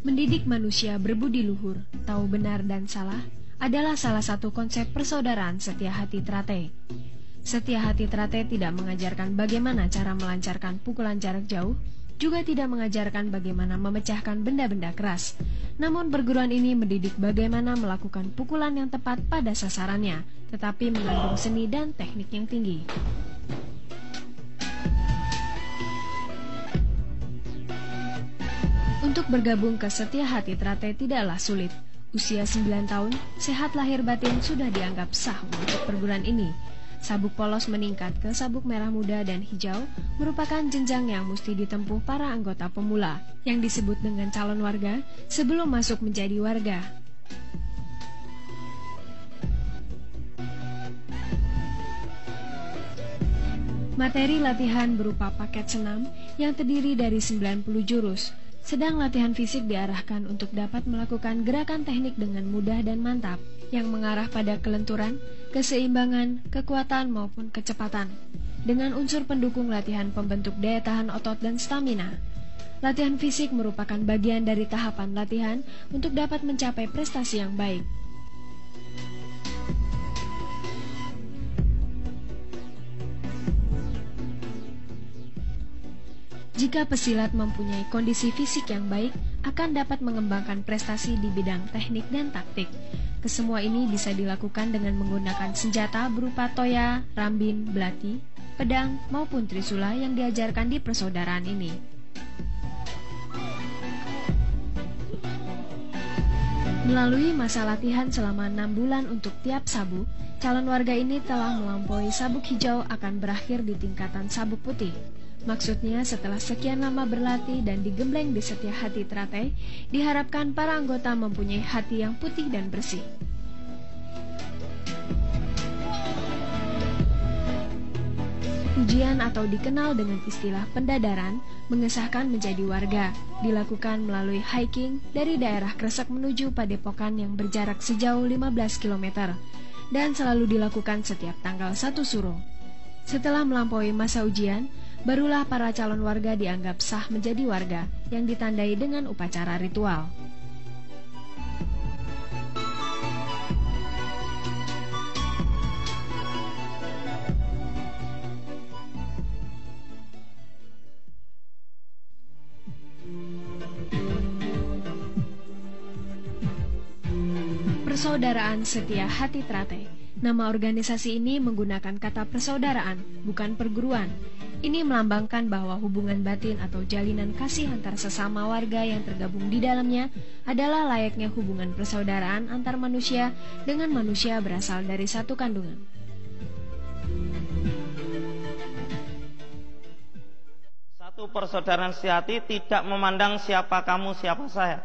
Mendidik manusia berbudi luhur, tahu benar dan salah, adalah salah satu konsep persaudaraan Setia Hati Trate. Setia Hati Trate tidak mengajarkan bagaimana cara melancarkan pukulan jarak jauh, juga tidak mengajarkan bagaimana memecahkan benda-benda keras. Namun perguruan ini mendidik bagaimana melakukan pukulan yang tepat pada sasarannya, tetapi mengandung seni dan teknik yang tinggi. Untuk bergabung ke Setia Hati Trate tidaklah sulit. Usia 9 tahun, sehat lahir batin sudah dianggap sah untuk perguruan ini. Sabuk polos meningkat ke sabuk merah muda dan hijau merupakan jenjang yang mesti ditempuh para anggota pemula, yang disebut dengan calon warga, sebelum masuk menjadi warga. Materi latihan berupa paket senam yang terdiri dari 90 jurus. Sedang latihan fisik diarahkan untuk dapat melakukan gerakan teknik dengan mudah dan mantap, yang mengarah pada kelenturan, keseimbangan, kekuatan maupun kecepatan, dengan unsur pendukung latihan pembentuk daya tahan otot dan stamina. Latihan fisik merupakan bagian dari tahapan latihan untuk dapat mencapai prestasi yang baik. Jika pesilat mempunyai kondisi fisik yang baik, akan dapat mengembangkan prestasi di bidang teknik dan taktik. Kesemua ini bisa dilakukan dengan menggunakan senjata berupa toya, rambin, belati, pedang, maupun trisula yang diajarkan di persaudaraan ini. Melalui masa latihan selama 6 bulan untuk tiap sabuk, calon warga ini telah melampaui sabuk hijau akan berakhir di tingkatan sabuk putih. Maksudnya setelah sekian lama berlatih dan digembleng di Setia Hati Trate, diharapkan para anggota mempunyai hati yang putih dan bersih. Ujian atau dikenal dengan istilah pendadaran, mengesahkan menjadi warga, dilakukan melalui hiking dari daerah Kresek menuju Padepokan yang berjarak sejauh 15 km, dan selalu dilakukan setiap tanggal 1 Suro. Setelah melampaui masa ujian, barulah para calon warga dianggap sah menjadi warga yang ditandai dengan upacara ritual. Persaudaraan Setia Hati Trate. Nama organisasi ini menggunakan kata persaudaraan, bukan perguruan. Ini melambangkan bahwa hubungan batin atau jalinan kasih antar sesama warga yang tergabung di dalamnya adalah layaknya hubungan persaudaraan antar manusia dengan manusia berasal dari satu kandungan. Satu persaudaraan sejati tidak memandang siapa kamu, siapa saya.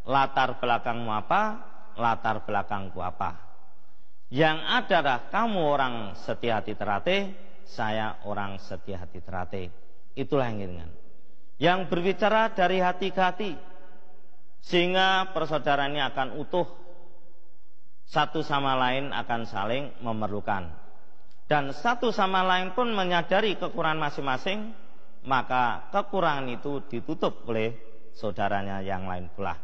Latar belakangmu apa, latar belakangku apa. Yang adalah kamu orang Setia Hati Trate, saya orang Setia Hati Trate. Itulah yang inginkan. Yang berbicara dari hati ke hati, sehingga persaudaraan ini akan utuh. Satu sama lain akan saling memerlukan. Dan satu sama lain pun menyadari kekurangan masing-masing, maka kekurangan itu ditutup oleh saudaranya yang lain pula.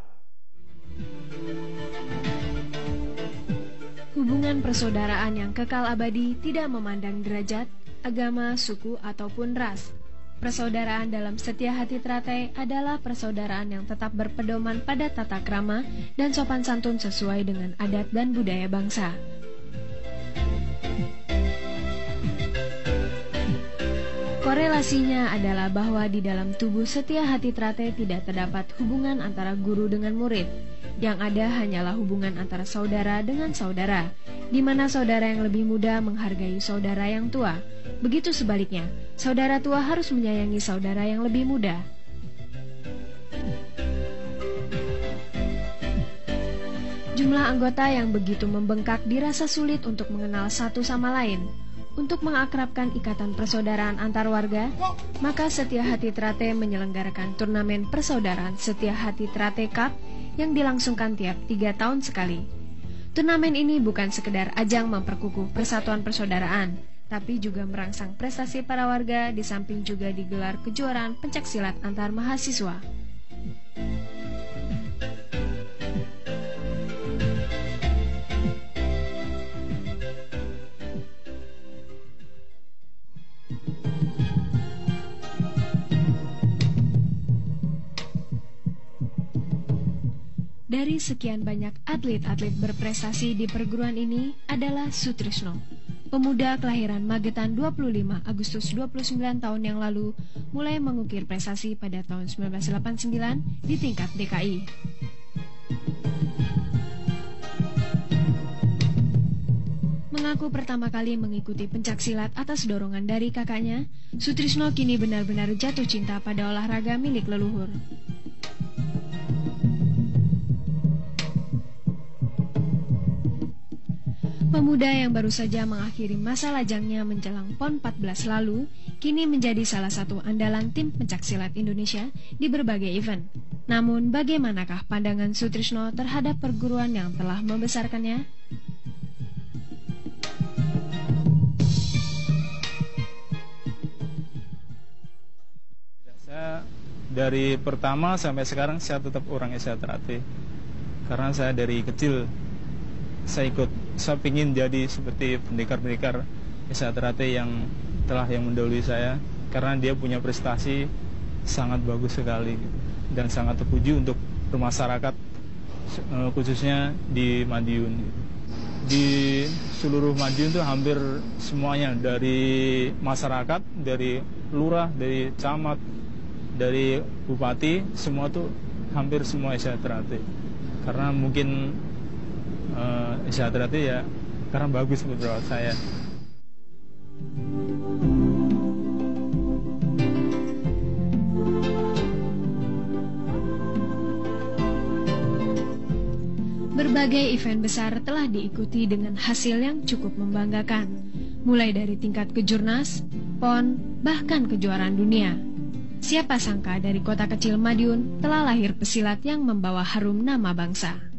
Hubungan persaudaraan yang kekal abadi tidak memandang derajat, agama, suku, ataupun ras. Persaudaraan dalam Setia Hati Trate adalah persaudaraan yang tetap berpedoman pada tata krama dan sopan santun sesuai dengan adat dan budaya bangsa. Korelasinya adalah bahwa di dalam tubuh Setia Hati Trate tidak terdapat hubungan antara guru dengan murid. Yang ada hanyalah hubungan antara saudara dengan saudara, di mana saudara yang lebih muda menghargai saudara yang tua. Begitu sebaliknya, saudara tua harus menyayangi saudara yang lebih muda. Jumlah anggota yang begitu membengkak dirasa sulit untuk mengenal satu sama lain. Untuk mengakrabkan ikatan persaudaraan antar warga, maka Setia Hati Trate menyelenggarakan turnamen persaudaraan Setia Hati Trate Cup yang dilangsungkan tiap 3 tahun sekali. Turnamen ini bukan sekedar ajang memperkukuh persatuan persaudaraan, tapi juga merangsang prestasi para warga, di samping juga digelar kejuaraan pencaksilat antar mahasiswa. Dari sekian banyak atlet-atlet berprestasi di perguruan ini adalah Sutrisno. Pemuda kelahiran Magetan 25 Agustus 29 tahun yang lalu mulai mengukir prestasi pada tahun 1989 di tingkat DKI. Mengaku pertama kali mengikuti pencaksilat atas dorongan dari kakaknya, Sutrisno kini benar-benar jatuh cinta pada olahraga milik leluhur. Pemuda yang baru saja mengakhiri masa lajangnya menjelang PON 14 lalu, kini menjadi salah satu andalan tim pencaksilat Indonesia di berbagai event. Namun, bagaimanakah pandangan Sutrisno terhadap perguruan yang telah membesarkannya? Saya dari pertama sampai sekarang saya tetap orang Esa Terate. Karena saya dari kecil saya ingin jadi seperti pendekar-pendekar Esa Terate yang mendahului saya, karena dia punya prestasi sangat bagus sekali dan sangat terpuji untuk bermasyarakat, khususnya di Madiun. Di seluruh Madiun itu hampir semuanya, dari masyarakat, dari lurah, dari camat, dari bupati, semua tuh hampir semua Esa Terate. Karena mungkin Esa Terate ya karena bagus menurut saya. Berbagai event besar telah diikuti dengan hasil yang cukup membanggakan, mulai dari tingkat kejurnas, PON, bahkan kejuaraan dunia. Siapa sangka dari kota kecil Madiun telah lahir pesilat yang membawa harum nama bangsa.